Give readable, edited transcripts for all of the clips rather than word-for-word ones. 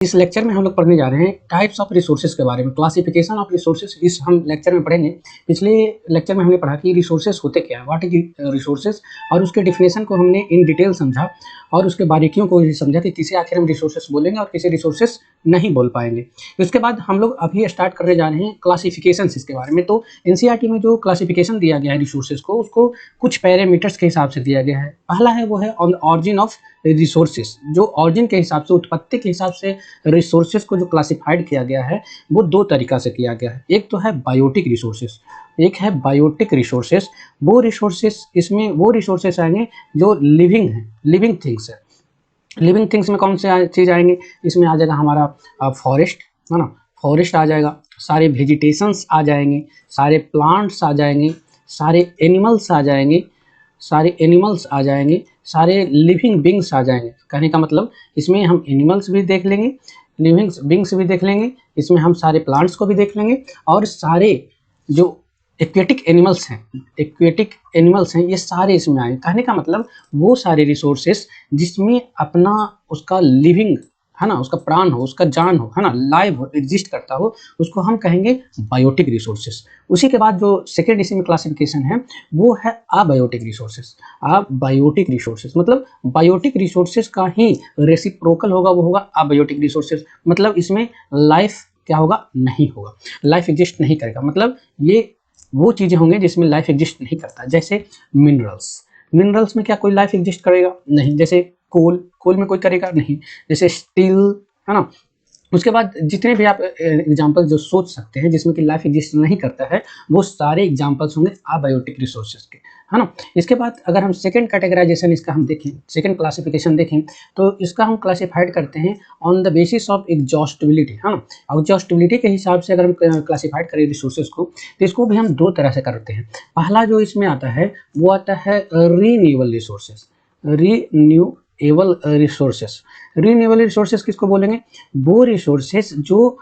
इस लेक्चर में हम लोग पढ़ने जा रहे हैं टाइप्स ऑफ रिसोर्सेज के बारे में, क्लासिफिकेशन ऑफ रिसोर्सेज इस हम लेक्चर में पढ़ेंगे। पिछले लेक्चर में हमने पढ़ा कि रिसोर्सेज होते क्या है, व्हाट इज रिसोर्सेज, और उसके डिफिनेशन को हमने इन डिटेल समझा और उसके बारीकियों को भी समझा कि किसे आखिर हम रिसोर्सेज बोलेंगे और किसे रिसोर्सेज नहीं बोल पाएंगे। उसके बाद हम लोग अभी स्टार्ट करने जा रहे हैं क्लासिफिकेशन इसके बारे में। तो एनसीईआरटी में जो क्लासिफिकेशन दिया गया है रिसोर्सेज को, उसको कुछ पैरामीटर्स के हिसाब से दिया गया है। पहला है वो है ऑन ऑरिजिन ऑफ रिसोर्सेज, जो ऑरिजिन के हिसाब से, उत्पत्ति के हिसाब से रिसोर्सेज को जो क्लासिफाइड किया गया है वो दो तरीका से किया गया है। एक तो है बायोटिक रिसोर्सेज, एक है बायोटिक रिसोर्सेज। वो रिसोर्सेज, इसमें वो रिसोर्सेज आएंगे जो लिविंग है, लिविंग थिंग्स है। लिविंग थिंग्स में कौन से चीज़ आएंगे, इसमें आ जाएगा हमारा फॉरेस्ट, है ना, फॉरेस्ट आ जाएगा, सारे वेजिटेशंस आ जाएंगे, सारे प्लांट्स आ जाएंगे, सारे एनिमल्स आ जाएंगे, सारे एनिमल्स आ जाएंगे, सारे लिविंग बींग्स आ जाएंगे। कहने का मतलब इसमें हम एनिमल्स भी देख लेंगे, लिविंग बींग्स भी देख लेंगे, इसमें हम सारे प्लांट्स को भी देख लेंगे, और सारे जो एक्वेटिक एनिमल्स हैं, एक्वेटिक एनिमल्स हैं, ये सारे इसमें आए। कहने का मतलब वो सारे रिसोर्सेस जिसमें अपना उसका लिविंग, है ना, उसका प्राण हो, उसका जान हो, है ना, लाइव हो, एग्जिस्ट करता हो, उसको हम कहेंगे बायोटिक रिसोर्सेस। उसी के बाद जो सेकेंड इसी में क्लासिफिकेशन है वो है अबायोटिक रिसोर्सेस। अबायोटिक रिसोर्सेस मतलब बायोटिक रिसोर्सेस का ही रेसिप्रोकल होगा, वो होगा अबायोटिक रिसोर्सेस। मतलब इसमें लाइफ क्या होगा, नहीं होगा, लाइफ एग्जिस्ट नहीं करेगा। मतलब ये वो चीज़ें होंगे जिसमें लाइफ एग्जिस्ट नहीं करता। जैसे मिनरल्स, मिनरल्स में क्या कोई लाइफ एग्जिस्ट करेगा, नहीं। जैसे कोल, कोल में कोई करेगा, नहीं। जैसे स्टील, है ना। उसके बाद जितने भी आप एग्जांपल जो सोच सकते हैं जिसमें कि लाइफ एग्जिस्ट नहीं करता है, वो सारे एग्जांपल्स होंगे अबायोटिक रिसोर्सेज के, है ना। इसके बाद अगर हम सेकंड कैटेगराइजेशन इसका हम देखें, सेकंड क्लासिफिकेशन देखें, तो इसका हम क्लासिफाइड करते हैं on the basis of exhaustibility, है ना। एग्जॉस्टिबिलिटी के हिसाब से अगर हम क्लासिफाइड करें रिसोर्सेज को, तो इसको भी हम दो तरह से करते हैं। पहला जो इसमें आता है वो आता है renewable resources, renewable resources. Renewable resources किसको बोलेंगे, वो रिसोर्सेज जो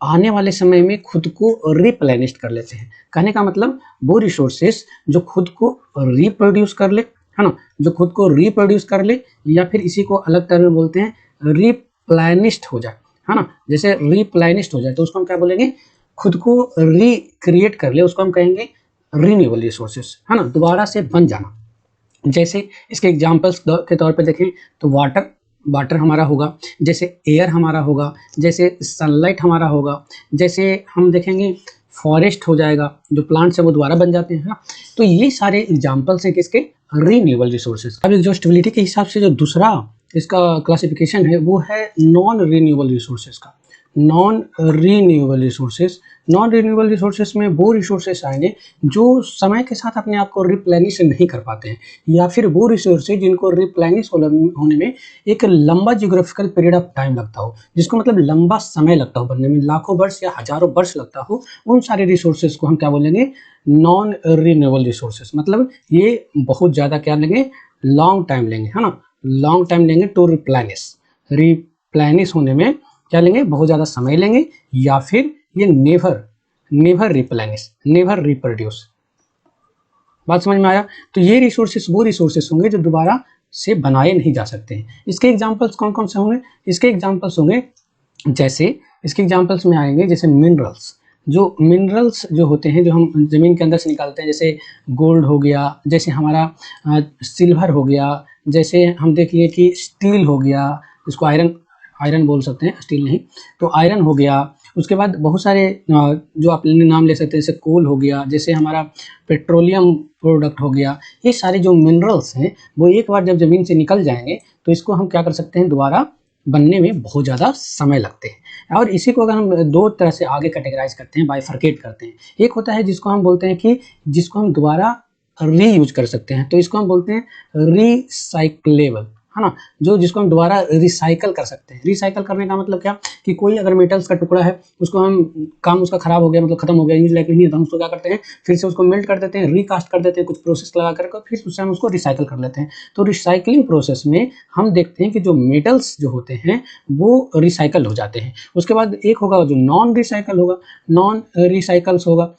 आने वाले समय में खुद को रिप्लेनिश कर लेते हैं। कहने का मतलब वो रिसोर्सेज जो खुद को रिप्रोड्यूस कर ले, है ना, जो खुद को रिप्रोड्यूस कर ले, या फिर इसी को अलग तरह में बोलते हैं रिप्लेनिश्ड हो जाए, है ना। जैसे रिप्लेनिश्ड हो जाए तो उसको हम क्या बोलेंगे, खुद को रिक्रिएट कर ले, उसको हम कहेंगे रीन्यूएबल रिसोर्सेज, है ना, दोबारा से बन जाना। जैसे इसके एग्जांपल्स के तौर पे देखें तो वाटर, वाटर हमारा होगा, जैसे एयर हमारा होगा, जैसे सनलाइट हमारा होगा, जैसे हम देखेंगे फॉरेस्ट हो जाएगा, जो प्लांट्स है वो दोबारा बन जाते हैं, है ना। तो ये सारे एग्जांपल्स हैं किसके, रीन्यूएबल रिसोर्सेज। अब एग्जॉस्टिबिलिटी के हिसाब से जो दूसरा इसका क्लासिफिकेशन है वो है नॉन रीन्यूएबल रिसोर्सेज का। Non renewable resources, non renewable resources में वो रिसोर्सेज आएंगे जो समय के साथ अपने आप को रिप्लेनिश नहीं कर पाते हैं, या फिर वो रिसोर्सेज जिनको रिप्लेनिश होने में एक लंबा जियोग्राफिकल पीरियड ऑफ टाइम लगता हो, जिसको मतलब लंबा समय लगता हो बनने में, लाखों वर्ष या हजारों वर्ष लगता हो, उन सारे रिसोर्सेज को हम क्या बोलेंगे, नॉन रीन्यूएबल रिसोर्सेज। मतलब ये बहुत ज़्यादा क्या लेंगे, लॉन्ग टाइम लेंगे, है ना, लॉन्ग टाइम लेंगे टू रिप्लेनिश होने में क्या लेंगे, बहुत ज़्यादा समय लेंगे, या फिर ये नेवर रिप्लेनिश, नेवर रिप्रोड्यूस। बात समझ में आया। तो ये रिसोर्सेस वो रिसोर्सेस होंगे जो दोबारा से बनाए नहीं जा सकते हैं। इसके एग्जांपल्स कौन कौन से होंगे, इसके एग्जांपल्स होंगे, जैसे इसके एग्जांपल्स में आएंगे जैसे मिनरल्स। जो मिनरल्स जो होते हैं जो हम ज़मीन के अंदर से निकालते हैं, जैसे गोल्ड हो गया, जैसे हमारा सिल्वर हो गया, जैसे हम देखिए कि स्टील हो गया, इसको आयरन, आयरन बोल सकते हैं, स्टील नहीं, तो आयरन हो गया। उसके बाद बहुत सारे जो आप नाम ले सकते हैं, जैसे कोल हो गया, जैसे हमारा पेट्रोलियम प्रोडक्ट हो गया। ये सारे जो मिनरल्स हैं वो एक बार जब ज़मीन से निकल जाएंगे तो इसको हम क्या कर सकते हैं, दोबारा बनने में बहुत ज़्यादा समय लगते हैं। और इसी को अगर हम दो तरह से आगे कैटेगराइज करते हैं, बाइफरकेट करते हैं। एक होता है जिसको हम बोलते हैं कि जिसको हम दोबारा रीयूज कर सकते हैं, तो इसको हम बोलते हैं रिसाइक्लेबल, है ना, जो जिसको हम दोबारा रिसाइकल कर सकते हैं। रिसाइकल करने का मतलब क्या, कि कोई अगर मेटल्स का टुकड़ा है, उसको हम काम उसका खराब हो गया, मतलब खत्म हो गया, यूज लाइक नहीं है, तो हम उसको क्या करते हैं, फिर से उसको मेल्ट कर देते हैं, रिकास्ट कर देते हैं, कुछ प्रोसेस लगा कर, फिर उससे हम उसको रिसाइकल कर लेते हैं। तो रिसाइकलिंग प्रोसेस में हम देखते हैं कि जो मेटल्स जो होते हैं वो रिसाइकल हो जाते हैं। उसके बाद एक होगा जो नॉन रिसाइकल होगा, नॉन रिसाइकल्स होगा।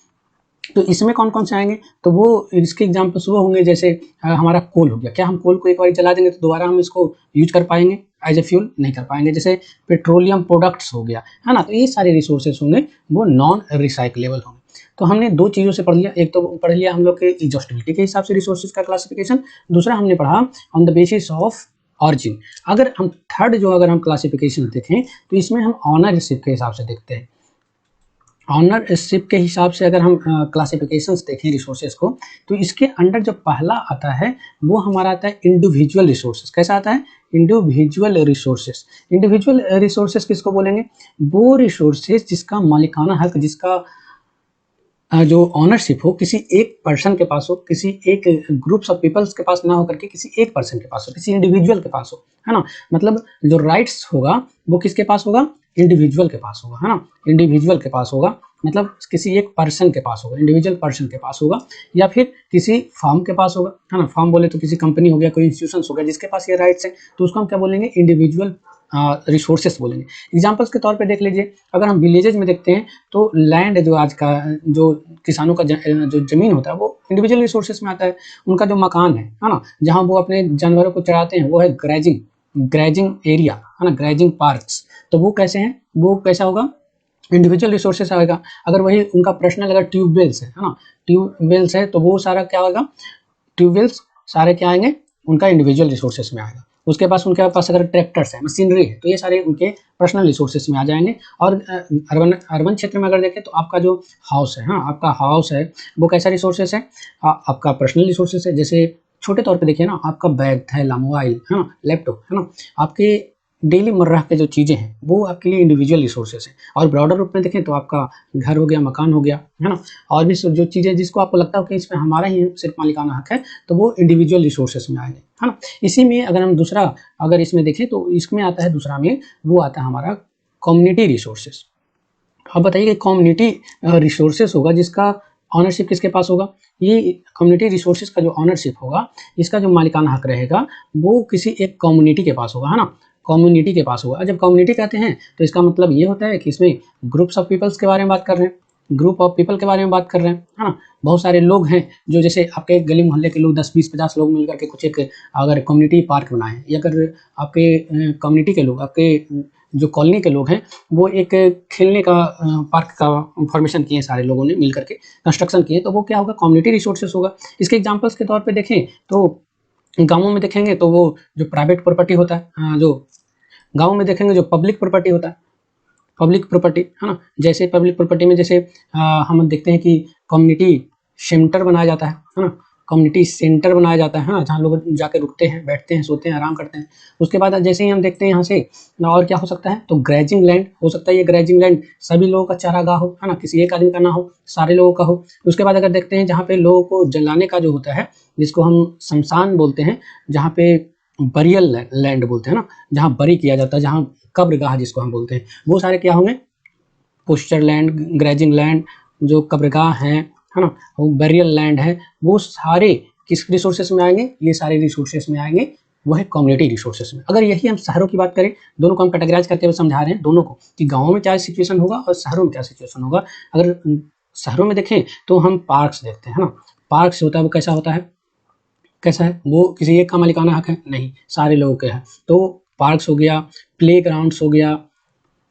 तो इसमें कौन कौन से आएंगे, तो वो इसके एग्जांपल्स वो होंगे, जैसे हमारा कोल हो गया। क्या हम कोल को एक बार जला देंगे तो दोबारा हम इसको यूज कर पाएंगे, एज ए फ्यूल नहीं कर पाएंगे। जैसे पेट्रोलियम प्रोडक्ट्स हो गया, है ना, तो ये सारे रिसोर्सेज होंगे वो नॉन रिसाइक्लेबल होंगे। तो हमने दो चीज़ों से पढ़ लिया, एक तो पढ़ लिया हम लोग के एग्जॉस्टिबिलिटी के हिसाब से रिसोर्सेज का क्लासिफिकेशन, दूसरा हमने पढ़ा on the basis of origin. अगर हम थर्ड जो अगर हम क्लासिफिकेशन देखें तो इसमें हम ऑनरशिप के हिसाब से देखते हैं। ऑनरशिप के हिसाब से अगर हम क्लासिफिकेशंस देखें रिसोर्सेज को, तो इसके अंडर जो पहला आता है वो हमारा आता है इंडिविजुअल रिसोर्सेज। कैसा आता है? Individual resources. इंडिविजुअल रिसोर्सेज किसको बोलेंगे? वो रिसोर्सेज जिसका मालिकाना हक, जिसका जो ऑनरशिप हो किसी एक पर्सन के पास हो, किसी एक ग्रुप्स ऑफ पीपल्स के पास ना हो करके किसी एक पर्सन के पास हो, किसी इंडिविजुअल के पास हो, है ना। मतलब जो राइट्स होगा वो किसके पास होगा? इंडिविजुअल के पास होगा, है ना, इंडिविजुअल के पास होगा, मतलब किसी एक पर्सन के पास होगा, इंडिविजुअल पर्सन के पास होगा, या फिर किसी फर्म के पास होगा, है ना। फर्म बोले तो किसी कंपनी हो गया, कोई इंस्टीट्यूशन हो गया जिसके पास ये राइट्स है, तो उसको हम क्या बोलेंगे? इंडिविजुअल रिसोर्सेस बोलेंगे। एग्जाम्पल्स के तौर पे देख लीजिए, अगर हम विलेजेज में देखते हैं तो लैंड जो आज का जो किसानों का जो जमीन होता है वो इंडिविजुअल रिसोर्सेस में आता है। उनका जो मकान है ना, जहाँ वो अपने जानवरों को चराते हैं वो है ग्रेजिंग एरिया, है ना, ग्रेजिंग पार्क्स। तो वो कैसे हैं? वो कैसा होगा? इंडिविजुअल रिसोर्सेस आएगा। अगर वही उनका पर्सनल अगर ट्यूबवेल्स है ना, ट्यूबवेल्स है तो वो सारा क्या होगा? ट्यूबवेल्स सारे क्या आएंगे? उनका इंडिविजुअल रिसोर्सेस में आएगा। उसके पास उनके पास अगर ट्रैक्टर्स है, मशीनरी है, तो ये सारे उनके पर्सनल रिसोर्सेस में आ जाएंगे। और अर्बन क्षेत्र में अगर देखें तो आपका जो हाउस है, हाँ, आपका हाउस है वो कैसा रिसोर्सेस है? आपका पर्सनल रिसोर्सेस है। जैसे छोटे तौर पे देखिए ना, आपका बैग, थैला, मोबाइल, है ना, लैपटॉप, है ना, आपके डेली मर्रा के जो चीज़ें हैं वो आपके लिए इंडिविजुअल रिसोर्सेस हैं। और ब्रॉडर रूप में देखें तो आपका घर हो गया, मकान हो गया, है ना, और भी जो चीज़ें जिसको आपको लगता हो कि इसमें हमारा ही सिर्फ मालिकाना हक है, तो वो इंडिविजुअल रिसोर्सेस में आएंगे, है ना। इसी में अगर हम दूसरा अगर इसमें देखें तो इसमें आता है दूसरा में, वो आता है हमारा कम्युनिटी रिसोर्सेस। अब बताइए कि कम्युनिटी रिसोर्सेस होगा जिसका ऑनरशिप किसके पास होगा? ये कम्युनिटी रिसोर्सेज का जो ऑनरशिप होगा, इसका जो मालिकाना हक रहेगा वो किसी एक कम्युनिटी के पास होगा, है ना, कम्युनिटी के पास होगा। जब कम्युनिटी कहते हैं तो इसका मतलब ये होता है कि इसमें ग्रुप्स ऑफ पीपल्स के बारे में बात कर रहे हैं, ग्रुप ऑफ पीपल के बारे में बात कर रहे हैं, है ना। बहुत सारे लोग हैं जो जैसे आपके गली मोहल्ले के लोग 10, 20, 50 लोग मिलकर के कुछ एक अगर कम्युनिटी पार्क बनाएं, या अगर आपके कम्युनिटी के लोग, आपके जो कॉलोनी के लोग हैं वो एक खेलने का पार्क का फॉर्मेशन किए, सारे लोगों ने मिल करके कंस्ट्रक्शन किए, तो वो क्या होगा? कम्युनिटी रिसोर्सेस होगा। इसके एग्जांपल्स के तौर पे देखें तो गाँवों में देखेंगे तो वो जो प्राइवेट प्रॉपर्टी होता है, जो गाँव में देखेंगे जो पब्लिक प्रॉपर्टी होता है, पब्लिक प्रॉपर्टी, है ना। जैसे पब्लिक प्रॉपर्टी में जैसे हम देखते हैं कि कम्युनिटी सेंटर बनाया जाता है ना, कम्युनिटी सेंटर बनाया जाता है ना, जहाँ लोग जाके रुकते हैं, बैठते हैं, सोते हैं, आराम करते हैं। उसके बाद जैसे ही हम देखते हैं यहाँ से, और क्या हो सकता है? तो ग्रेजिंग लैंड हो सकता है। ये ग्रेजिंग लैंड सभी लोगों का चारागाह हो, है ना, किसी एक आदमी का ना हो, सारे लोगों का हो। उसके बाद अगर देखते हैं जहाँ पे लोगों को जलाने का जो होता है, जिसको हम शमशान बोलते हैं, जहाँ पे बरियल लैंड बोलते हैं ना, जहाँ बरी किया जाता है, जहाँ कब्रगाह जिसको हम बोलते हैं, वो सारे क्या होंगे? पोस्चर लैंड, ग्रेजिंग लैंड, जो कब्रगाह हैं, है ना, वो बेरियल लैंड है, वो सारे किस रिसोर्सेस में आएंगे? ये सारे रिसोर्सेस में आएंगे, वो है कम्युनिटी रिसोर्सेस में। अगर यही हम शहरों की बात करें, दोनों को हम कैटेगराइज करते हुए समझा रहे हैं दोनों को, कि गाँव में क्या सिचुएशन होगा और शहरों में क्या सिचुएशन होगा। अगर शहरों में देखें तो हम पार्क्स देखते हैं, है ना, पार्क्स होता है वो कैसा होता है? कैसा है? वो किसी एक का मालिकाना हक है? नहीं, सारे लोगों के हैं। तो पार्क्स हो गया, प्ले ग्राउंड्स हो गया,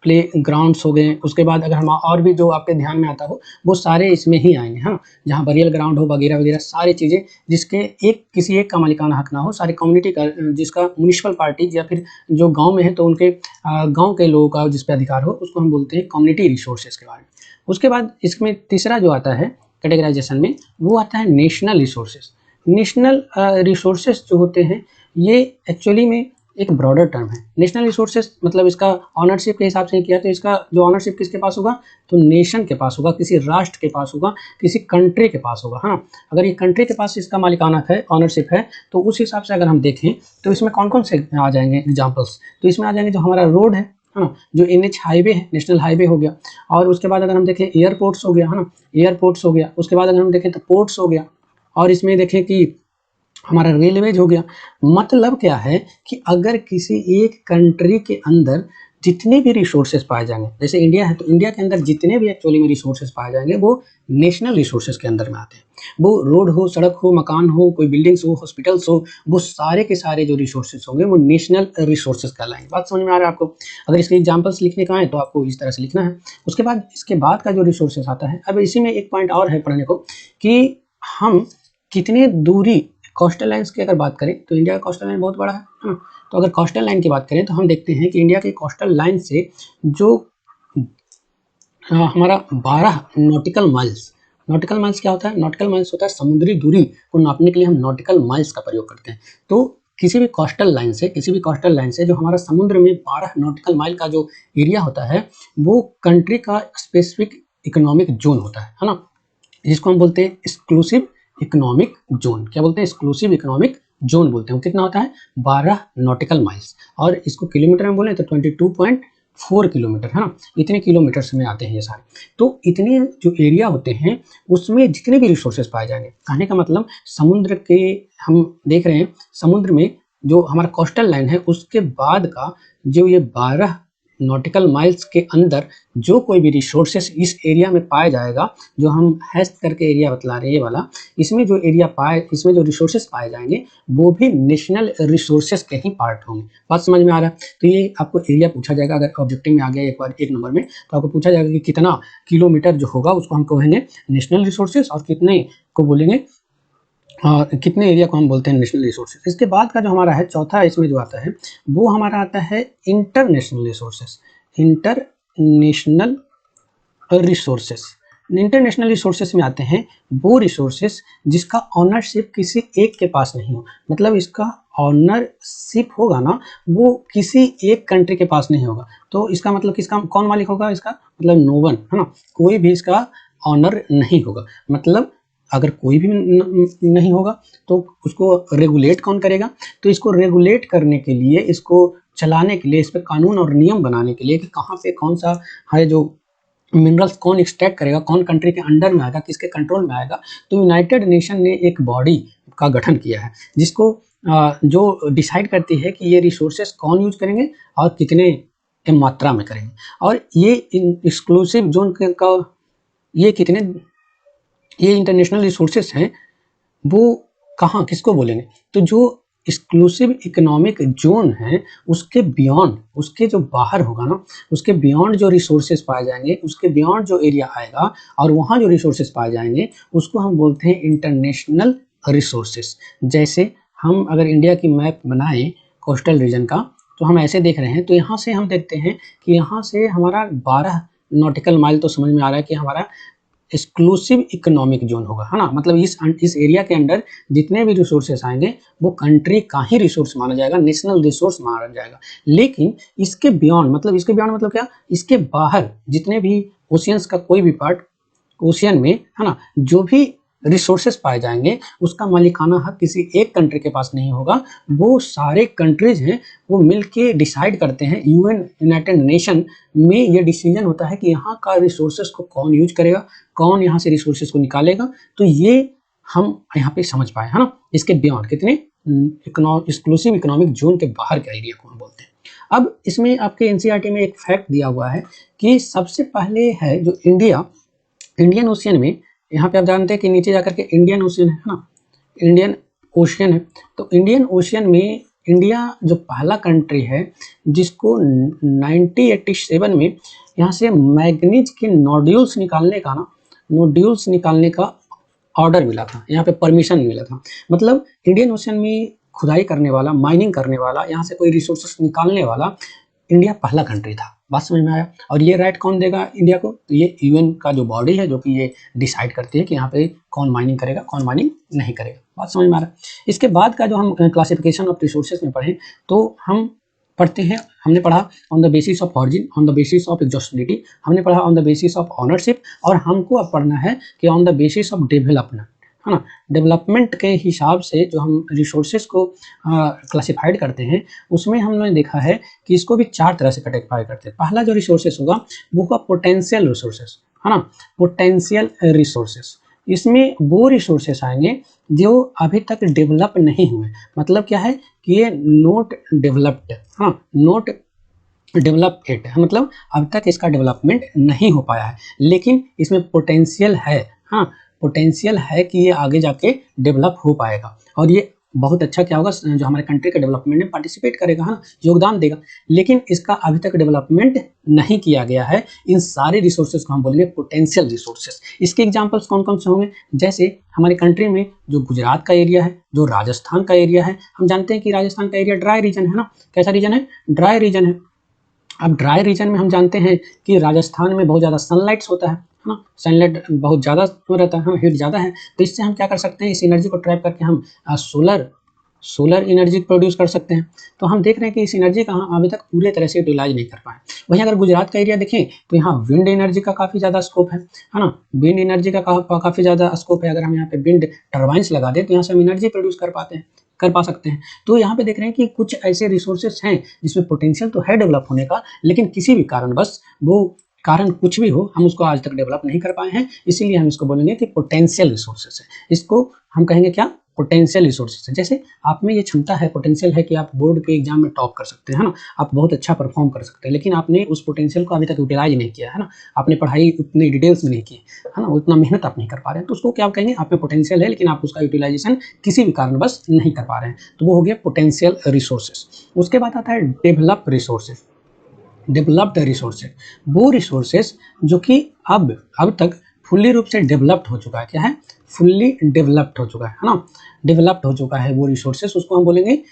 प्ले ग्राउंड्स हो गए। उसके बाद अगर हम और भी जो आपके ध्यान में आता हो वो सारे इसमें ही आएंगे, हाँ, जहाँ बरियल ग्राउंड हो वगैरह वगैरह, सारी चीज़ें जिसके एक किसी एक का मालिकाना हक ना हो, सारी कम्युनिटी का, जिसका म्यूनिसिपल पार्टी या फिर जो गांव में है तो उनके गांव के लोगों का जिस पे अधिकार हो, उसको हम बोलते हैं कम्युनिटी रिसोर्सेज के बारे में। उसके बाद इसमें तीसरा जो आता है कैटेगराइजेशन में, वो आता है नेशनल रिसोर्सेज। नेशनल रिसोर्सेज जो होते हैं ये एक्चुअली में एक ब्रॉडर टर्म है। नेशनल रिसोर्सेज मतलब इसका ऑनरशिप के हिसाब से किया तो इसका जो ऑनरशिप किसके पास होगा? तो नेशन के पास होगा, किसी राष्ट्र के पास होगा, किसी कंट्री के पास होगा, हाँ। अगर ये कंट्री के पास इसका मालिकाना है, ऑनरशिप है, तो उस हिसाब से अगर हम देखें तो इसमें कौन कौन से आ जाएंगे एग्जाम्पल्स? तो इसमें आ जाएंगे जो हमारा रोड है ना, जो NH हाईवे है, नेशनल हाईवे हो गया। और उसके बाद अगर हम देखें एयरपोर्ट्स हो गया, है ना, एयरपोर्ट्स हो गया। उसके बाद अगर हम देखें तो पोर्ट्स हो गया। और इसमें देखें कि हमारा रेलवेज हो गया। मतलब क्या है कि अगर किसी एक कंट्री के अंदर जितने भी रिसोर्सेज पाए जाएंगे, जैसे इंडिया है तो इंडिया के अंदर जितने भी एक्चुअली में रिसोर्सेज पाए जाएंगे वो नेशनल रिसोर्सेज के अंदर में आते हैं। वो रोड हो, सड़क हो, मकान हो, कोई बिल्डिंग्स हो, हॉस्पिटल्स हो, वो सारे के सारे जो रिसोर्सेज होंगे वो नेशनल रिसोर्सेज कहलाएंगे। बात समझ में आ रहा है आपको? अगर इसके एग्जाम्पल्स लिखने का है तो आपको इस तरह से लिखना है। उसके बाद इसके बाद का जो रिसोर्सेज आता है, अब इसी में एक पॉइंट और है पढ़ने को कि हम कितने दूरी कोस्टल लाइन्स की अगर बात करें तो इंडिया का कोस्टल लाइन बहुत बड़ा है ना। तो अगर कोस्टल लाइन की बात करें तो हम देखते हैं कि इंडिया के कोस्टल लाइन से जो हमारा 12 नॉटिकल माइल्स क्या होता है? नॉटिकल माइल्स होता है समुद्री दूरी को नापने के लिए हम नॉटिकल माइल्स का प्रयोग करते हैं। तो किसी भी कोस्टल लाइन से जो हमारा समुद्र में 12 नॉटिकल माइल का जो एरिया होता है वो कंट्री का स्पेसिफिक इकोनॉमिक जोन होता है ना, जिसको हम बोलते हैं एक्सक्लूसिव इकोनॉमिक जोन। क्या बोलते हैं? एक्सक्लूसिव इकोनॉमिक जोन बोलते हैं। कितना होता है? 12 नॉटिकल माइल्स, और इसको किलोमीटर में बोले तो 22.4 किलोमीटर है ना, इतने किलोमीटर्स में आते हैं ये सारे। तो इतने जो एरिया होते हैं उसमें जितने भी रिसोर्सेज पाए जाएंगे, कहने का मतलब समुद्र के हम देख रहे हैं, समुद्र में जो हमारा कोस्टल लाइन है उसके बाद का जो ये 12 नॉटिकल माइल्स के अंदर जो कोई भी रिसोर्सेस इस एरिया में पाया जाएगा, जो हम हैश करके एरिया बतला रहे हैं ये वाला, इसमें जो जो रिसोर्सेस पाए जाएंगे वो भी नेशनल रिसोर्सेस के ही पार्ट होंगे। बात समझ में आ रहा है? तो ये आपको एरिया पूछा जाएगा, अगर ऑब्जेक्टिव में आ गया एक बार 1 नंबर में तो आपको पूछा जाएगा कि कितना किलोमीटर जो होगा उसको हम कहेंगे नेशनल रिसोर्सेस और कितने को बोलेंगे कितने एरिया को हम बोलते हैं नेशनल रिसोर्सेज। इसके बाद का जो हमारा है चौथा इसमें जो आता है वो हमारा आता है इंटरनेशनल रिसोर्सेज। इंटरनेशनल रिसोर्सेज में आते हैं वो रिसोर्सेज जिसका ऑनरशिप किसी एक के पास नहीं हो, मतलब इसका ऑनरशिप होगा ना वो किसी एक कंट्री के पास नहीं होगा। तो इसका मतलब किसका कौन मालिक होगा? इसका मतलब नो वन है ना, कोई भी इसका ऑनर नहीं होगा। मतलब अगर कोई भी नहीं होगा तो उसको रेगुलेट कौन करेगा? तो इसको रेगुलेट करने के लिए, इसको चलाने के लिए, इस पे कानून और नियम बनाने के लिए कि कहाँ पे कौन सा है जो मिनरल्स कौन एक्सट्रैक्ट करेगा, कौन कंट्री के अंडर में आएगा, किसके कंट्रोल में आएगा, तो यूनाइटेड नेशन ने एक बॉडी का गठन किया है जिसको जो डिसाइड करती है कि ये रिसोर्सेस कौन यूज करेंगे और कितने मात्रा में करेंगे। और ये एक्सक्लूसिव जोन का ये इंटरनेशनल रिसोर्सेस हैं वो कहाँ किसको बोलेंगे? तो जो एक्सक्लूसिव इकोनॉमिक जोन है उसके बियॉन्ड, उसके जो बाहर होगा ना, उसके बियॉन्ड जो रिसोर्सेज पाए जाएंगे, उसके बियॉन्ड जो एरिया आएगा और वहाँ जो रिसोर्सेज पाए जाएंगे उसको हम बोलते हैं इंटरनेशनल रिसोर्सेज। जैसे हम अगर इंडिया की मैप बनाएं कोस्टल रीजन का तो हम ऐसे देख रहे हैं, तो यहाँ से हम देखते हैं कि यहाँ से हमारा 12 नॉटिकल माइल तो समझ में आ रहा है कि हमारा एक्सक्लूसिव इकोनॉमिक जोन होगा, है ना। मतलब इस एरिया के अंदर जितने भी रिसोर्सेस आएंगे वो कंट्री का ही रिसोर्स माना जाएगा, नेशनल रिसोर्स माना जाएगा। लेकिन इसके बियॉन्ड मतलब क्या? इसके बाहर जितने भी ओशियंस का कोई भी पार्ट, ओशियन में है ना, जो भी रिसोर्सेस पाए जाएंगे उसका मालिकाना हक किसी एक कंट्री के पास नहीं होगा। वो सारे कंट्रीज हैं वो मिलके डिसाइड करते हैं। यूनाइटेड नेशन में ये डिसीजन होता है कि यहाँ का रिसोर्सेस को कौन यूज करेगा, कौन यहाँ से रिसोर्सेस को निकालेगा। तो ये हम यहाँ पे समझ पाए, है ना। इसके बियॉन्ड कितने एक्सक्लूसिव इकोनॉमिक जोन के बाहर के एरिया को हम बोलते हैं। अब इसमें आपके एनसीईआरटी में एक फैक्ट दिया हुआ है कि सबसे पहले है जो इंडियन ओशियन में, यहाँ पे आप जानते हैं कि नीचे जाकर के इंडियन ओशियन है ना, इंडियन ओशियन है। तो इंडियन ओशियन में इंडिया जो पहला कंट्री है जिसको 1987 में यहाँ से मैग्नीज के नोड्यूल्स निकालने का ऑर्डर मिला था, यहाँ पे परमिशन मिला था। मतलब इंडियन ओशियन में खुदाई करने वाला, माइनिंग करने वाला, यहाँ से कोई रिसोर्सेस निकालने वाला इंडिया पहला कंट्री था। बात समझ में आया? और ये राइट कौन देगा इंडिया को? तो ये यूएन का जो बॉडी है जो कि ये डिसाइड करती है कि यहाँ पे कौन माइनिंग करेगा, कौन माइनिंग नहीं करेगा। बात समझ में आ रहा है? इसके बाद का जो हम क्लासिफिकेशन ऑफ रिसोर्सेज में पढ़े तो हम पढ़ते हैं, हमने पढ़ा on the basis of origin, on the basis of exhaustibility, हमने पढ़ा on the basis of ownership, और हमको अब पढ़ना है कि on the basis of development, है ना। डेवलपमेंट के हिसाब से जो हम रिसोर्सेज को क्लासिफाइड करते हैं उसमें हमने देखा है कि इसको भी 4 तरह से कैटेगराइज करते हैं। पहला जो रिसोर्सेज होगा वो होगा पोटेंशियल रिसोर्सेज, है ना, पोटेंशियल रिसोर्सेज। इसमें वो रिसोर्सेस आएंगे जो अभी तक डेवलप नहीं हुए। मतलब क्या है कि ये नॉट डेवलप्ड, हाँ, नॉट डेवलप इट, मतलब अब तक इसका डेवलपमेंट नहीं हो पाया है, लेकिन इसमें पोटेंशियल है। हाँ, पोटेंशियल है कि ये आगे जाके डेवलप हो पाएगा और ये बहुत अच्छा क्या होगा, जो हमारे कंट्री के डेवलपमेंट में पार्टिसिपेट करेगा, हाँ, योगदान देगा। लेकिन इसका अभी तक डेवलपमेंट नहीं किया गया है। इन सारे रिसोर्सेज को हम बोलेंगे पोटेंशियल रिसोर्सेज। इसके एग्जांपल्स कौन कौन से होंगे? जैसे हमारी कंट्री में जो गुजरात का एरिया है, जो राजस्थान का एरिया है, हम जानते हैं कि राजस्थान का एरिया ड्राई रीजन है ना। कैसा रीजन है? ड्राई रीजन है। अब ड्राई रीजन में हम जानते हैं कि राजस्थान में बहुत ज़्यादा सनलाइट्स होता है ना, सनलाइट बहुत ज़्यादा रहता है, हीट ज़्यादा है। तो इससे हम क्या कर सकते हैं, इस एनर्जी को ट्रैप करके हम सोलर एनर्जी प्रोड्यूस कर सकते हैं। तो हम देख रहे हैं कि इस एनर्जी का हम अभी तक पूरे तरह से यूटिलाइज नहीं कर पाए। वहीं अगर गुजरात का एरिया देखें तो यहाँ विंड एनर्जी का काफ़ी ज़्यादा स्कोप है ना। विंड एनर्जी का काफ़ी ज़्यादा स्कोप है। अगर हम यहाँ पे विंड टर्बाइंस लगा दें तो यहाँ से हम एनर्जी प्रोड्यूस कर पा सकते हैं। तो यहाँ पे देख रहे हैं कि कुछ ऐसे रिसोर्सेस हैं जिसमें पोटेंशियल तो है डेवलप होने का, लेकिन किसी भी कारणवश वो कारण कुछ भी हो, हम उसको आज तक डेवलप नहीं कर पाए हैं। इसीलिए हम इसको बोलेंगे कि पोटेंशियल रिसोर्सेस है। इसको हम कहेंगे क्या? पोटेंशियल रिसोर्सेस है। जैसे आप में ये क्षमता है, पोटेंशियल है कि आप बोर्ड के एग्जाम में टॉप कर सकते हैं, है ना, आप बहुत अच्छा परफॉर्म कर सकते हैं, लेकिन आपने उस पोटेंशियल को अभी तक यूटिलाइज नहीं किया है ना, आपने पढ़ाई उतनी डिटेल्स में नहीं की है ना, उतना मेहनत आप नहीं कर पा रहे हैं। तो उसको क्या कहेंगे? आप में पोटेंशियल है लेकिन आप उसका यूटिलाइजेशन किसी भी कारणवश नहीं कर पा रहे हैं, तो वो हो गया पोटेंशियल रिसोर्सेस। उसके बाद आता है डेवलप रिसोर्सेज। डेवलप्ड रिसोर्सेज, वो रिसोर्सेज जो कि अब तक फुल्ली रूप से डेवलप्ड हो चुका है। क्या है? फुल्ली डेवलप्ड हो चुका है ना, डेवलप्ड हो चुका है वो रिसोर्सेज, उसको हम बोलेंगे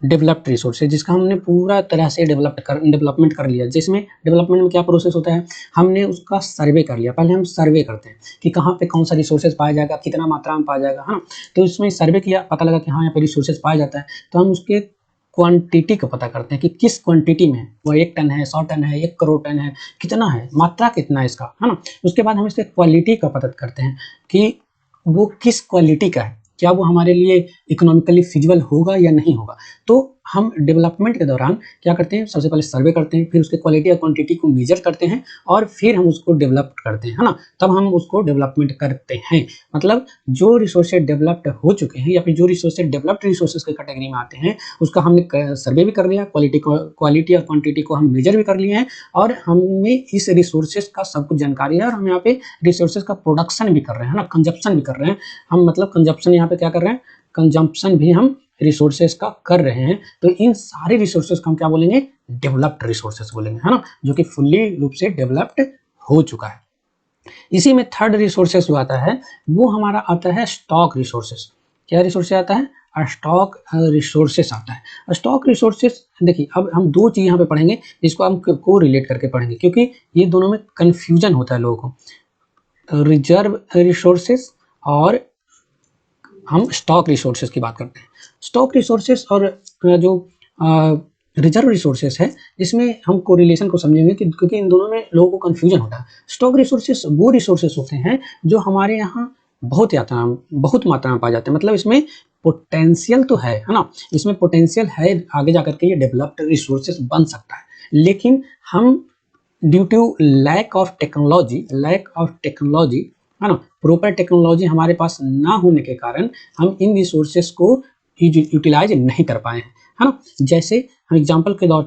डेवलप्ड रिसोर्सेज, जिसका हमने पूरा तरह से डेवलपमेंट कर लिया। जिसमें डेवलपमेंट में क्या प्रोसेस होता है, हमने उसका सर्वे कर लिया। पहले हम सर्वे करते हैं कि कहाँ पे कौन सा रिसोर्सेज पाया जाएगा, कितना मात्रा में पाया जाएगा, है ना। तो इसमें सर्वे किया, पता लगा कि हाँ यहाँ पे रिसोर्सेज पाया जाता है, तो हम उसके क्वांटिटी को पता करते हैं कि किस क्वांटिटी में, वो 1 टन है, 100 टन है, 1 करोड़ टन है, कितना है, मात्रा कितना है इसका, है ना। उसके बाद हम इसके क्वालिटी का पता करते हैं कि वो किस क्वालिटी का है, क्या वो हमारे लिए इकोनॉमिकली फिजिबल होगा या नहीं होगा। तो हम डेवलपमेंट के दौरान क्या करते हैं, सबसे पहले सर्वे करते हैं, फिर उसके क्वालिटी और क्वांटिटी को मेजर करते हैं और फिर हम उसको डेवलप करते हैं, है ना, तब हम उसको डेवलपमेंट करते हैं। मतलब जो रिसोर्सेज डेवलप्ड हो चुके हैं या फिर जो रिसोर्सेज डेवलप्ड रिसोर्सेज के कैटेगरी में आते हैं, उसका हमने सर्वे भी कर लिया, क्वालिटी और क्वांटिटी को हम मेजर भी कर लिए हैं, और हमें इस रिसोर्सेज का सब कुछ जानकारी है, और हम यहाँ पे रिसोर्सेज का प्रोडक्शन भी कर रहे हैं ना, कंजप्शन भी कर रहे हैं हम। मतलब कंजप्शन यहाँ पे क्या कर रहे हैं, कंजम्पशन भी हम रिसोर्सेज का कर रहे हैं। तो इन सारे रिसोर्सेज को हम क्या बोलेंगे? डेवलप्ड रिसोर्सेज बोलेंगे, है ना, जो कि फुल्ली रूप से डेवलप्ड हो चुका है। इसी में थर्ड रिसोर्सेज जो आता है वो हमारा आता है स्टॉक रिसोर्सेज। क्या रिसोर्सेज आता है? स्टॉक रिसोर्सेज आता है। स्टॉक रिसोर्सेज देखिए, अब हम दो चीज यहाँ पे पढ़ेंगे जिसको हम को रिलेट करके पढ़ेंगे, क्योंकि ये दोनों में कंफ्यूजन होता है लोगों को। रिजर्व रिसोर्सेज और हम स्टॉक रिसोर्सेज की बात करते हैं। स्टॉक रिसोर्सेज और जो रिजर्व रिसोर्सेज है, इसमें हम कोरिलेशन को समझेंगे क्योंकि इन दोनों में लोगों को कंफ्यूजन होता है। स्टॉक रिसोर्सेज वो रिसोर्सेज होते हैं जो हमारे यहाँ बहुत मात्रा में पाए जाते हैं। मतलब इसमें पोटेंशियल तो है ना, इसमें पोटेंशियल है, आगे जाकर के ये डेवलप्ड रिसोर्सेज बन सकता है, लेकिन हम due to lack of technology है ना, प्रॉपर टेक्नोलॉजी हमारे पास ना होने के कारण हम इन रिसोर्सेज को यूटिलाइज नहीं कर पाए हैं, है ना। जैसे हम एग्जांपल्स के तौर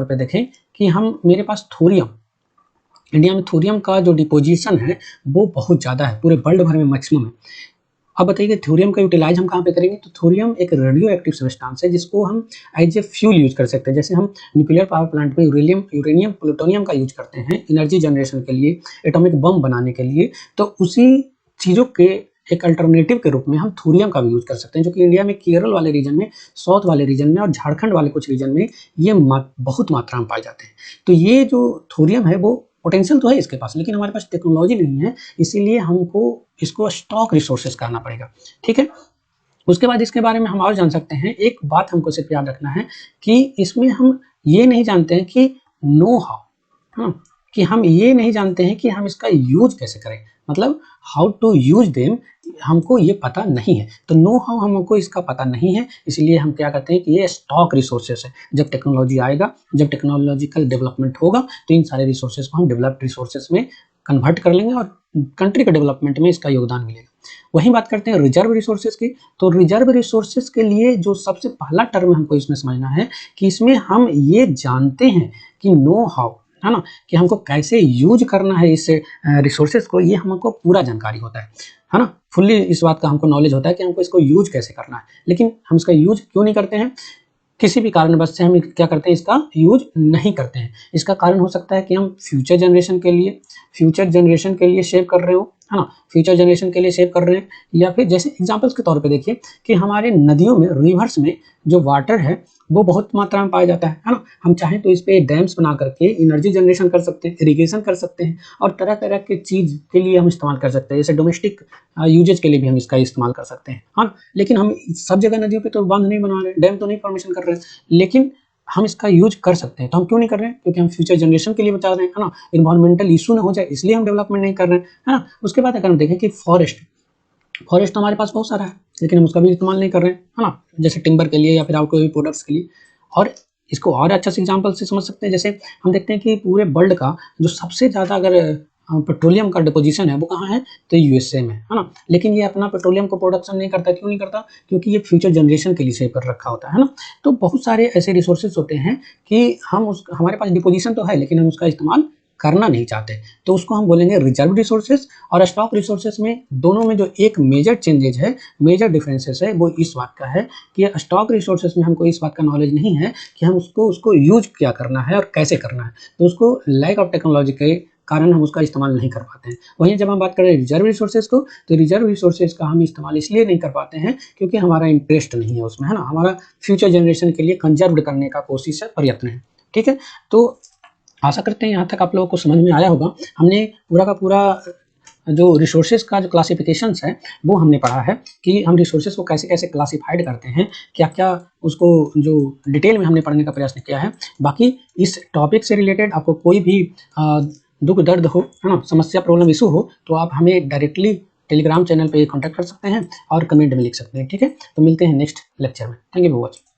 पे देखें कि हम मेरे पास थोरियम, इंडिया में थोरियम का जो डिपोजिशन है वो बहुत ज़्यादा है, पूरे वर्ल्ड भर में मैक्सिमम है। अब बताइए थोरियम का यूटिलाइज हम कहाँ पे करेंगे? तो थोरियम एक रेडियो एक्टिव सब्सटेंस है जिसको हम एज ए फ्यूल यूज कर सकते हैं। जैसे हम न्यूक्लियर पावर प्लांट में यूरेनियम प्लूटोनियम का यूज करते हैं एनर्जी जनरेशन के लिए, एटॉमिक बम बनाने के लिए, तो उसी चीज़ों के एक अल्टरनेटिव के रूप में हम थोरियम का भी यूज कर सकते हैं, जो कि इंडिया में केरल वाले रीजन में, साउथ वाले रीजन में और झारखंड वाले कुछ रीजन में ये बहुत मात्रा में पाए जाते हैं। तो ये जो थोरियम है वो पोटेंशियल तो है इसके पास, लेकिन हमारे पास टेक्नोलॉजी नहीं है, इसीलिए हमको इसको स्टॉक रिसोर्सेज कहना पड़ेगा। ठीक है, उसके बाद इसके बारे में हम और जान सकते हैं। एक बात हमको सिर्फ याद रखना है कि इसमें हम ये नहीं जानते हैं कि नो हाउ, कि हम ये नहीं जानते हैं कि हम इसका यूज कैसे करें, मतलब हाउ टू यूज देम हमको ये पता नहीं है। तो नो हाउ हमको इसका पता नहीं है, इसलिए हम क्या कहते हैं कि ये स्टॉक रिसोर्सेस है। जब टेक्नोलॉजी आएगा, जब टेक्नोलॉजिकल डेवलपमेंट होगा, तो इन सारे रिसोर्सेज को हम डेवलप्ड रिसोर्सेज में कन्वर्ट कर लेंगे और कंट्री के डेवलपमेंट में इसका योगदान मिलेगा। वहीं बात करते हैं रिजर्व रिसोर्सेज की, तो रिजर्व रिसोर्सेज के लिए जो सबसे पहला टर्म हमको इसमें समझना है कि इसमें हम ये जानते हैं कि नो हाउ, है ना, कि हमको कैसे यूज करना है इस रिसोर्सेज को, ये हमको पूरा जानकारी होता है ना, फुल्ली इस बात का हमको नॉलेज होता है कि हमको इसको यूज कैसे करना है। लेकिन हम इसका यूज क्यों नहीं करते हैं, किसी भी कारणवश से हम क्या करते हैं, इसका यूज नहीं करते हैं। इसका कारण हो सकता है कि हम फ्यूचर जनरेशन के लिए सेव कर रहे हो, है ना, फ्यूचर जनरेशन के लिए सेव कर रहे हैं, या फिर जैसे एग्जांपल्स के तौर पे देखिए कि हमारे नदियों में, रिवर्स में जो वाटर है वो बहुत मात्रा में पाया जाता है ना, हम चाहें तो इस पे डैम्स बना करके एनर्जी जनरेशन कर सकते हैं, इरिगेशन कर सकते हैं और तरह तरह के चीज़ के लिए हम इस्तेमाल कर सकते हैं, जैसे डोमेस्टिक यूजेज के लिए भी हम इसका इस्तेमाल कर सकते हैं, हाँ। लेकिन हम सब जगह नदियों पे तो बांध नहीं बनवा रहे, डैम तो नहीं फॉर्मेशन कर रहे हैं, लेकिन हम इसका यूज कर सकते हैं। तो हम क्यों नहीं कर रहे हैं, क्योंकि हम फ्यूचर जनरेशन के लिए बचा रहे हैं, है ना, इन्वायरमेंटल इशू ना हो जाए इसलिए हम डेवलपमेंट नहीं कर रहे हैं, है ना। उसके बाद अगर हम देखें कि फॉरेस्ट तो हमारे पास बहुत सारा है, लेकिन हम उसका भी इस्तेमाल नहीं कर रहे हैं, है ना, जैसे टिम्बर के लिए या फिर और कोई भी प्रोडक्ट्स के लिए। और इसको और अच्छा से एग्जांपल से समझ सकते हैं, जैसे हम देखते हैं कि पूरे वर्ल्ड का जो सबसे ज़्यादा अगर पेट्रोलियम का डिपोजिशन है वो कहाँ है, तो यूएसए में, है ना। लेकिन ये अपना पेट्रोलियम को प्रोडक्शन नहीं करता, क्यों नहीं करता, क्योंकि ये फ्यूचर जनरेशन के लिए सेव कर रखा होता है ना। तो बहुत सारे ऐसे रिसोर्सेज होते हैं कि हमारे पास डिपोजिशन तो है लेकिन हम उसका इस्तेमाल करना नहीं चाहते, तो उसको हम बोलेंगे रिजर्व रिसोर्सेज। और स्टॉक रिसोर्सेज में दोनों में जो एक मेजर चेंजेज है, मेजर डिफरेंसेस है, वो इस बात का है कि स्टॉक रिसोर्सेज में हमको इस बात का नॉलेज नहीं है कि हम उसको यूज क्या करना है और कैसे करना है, तो उसको लैक ऑफ टेक्नोलॉजी के कारण हम उसका इस्तेमाल नहीं कर पाते हैं। वहीं जब हम बात करें रिजर्व रिसोर्सेज को, तो रिजर्व रिसोर्सेज का हम इस्तेमाल इसलिए नहीं कर पाते हैं क्योंकि हमारा इंटरेस्ट नहीं है उसमें, है ना, हमारा फ्यूचर जनरेशन के लिए कंजर्व करने का कोशिश है, प्रयत्न है, ठीक है। तो आशा करते हैं यहाँ तक आप लोगों को समझ में आया होगा। हमने पूरा का पूरा जो रिसोर्सेज का जो क्लासिफिकेशंस है वो हमने पढ़ा है कि हम रिसोर्सेज को कैसे कैसे क्लासिफाइड करते हैं, क्या क्या उसको जो डिटेल में हमने पढ़ने का प्रयास किया है। बाकी इस टॉपिक से रिलेटेड आपको कोई भी दुख दर्द हो, है ना, समस्या, प्रॉब्लम, इशू हो, तो आप हमें डायरेक्टली टेलीग्राम चैनल पे कॉन्टैक्ट कर सकते हैं और कमेंट में लिख सकते हैं, ठीक है। तो मिलते हैं नेक्स्ट लेक्चर में। Thank you for watching.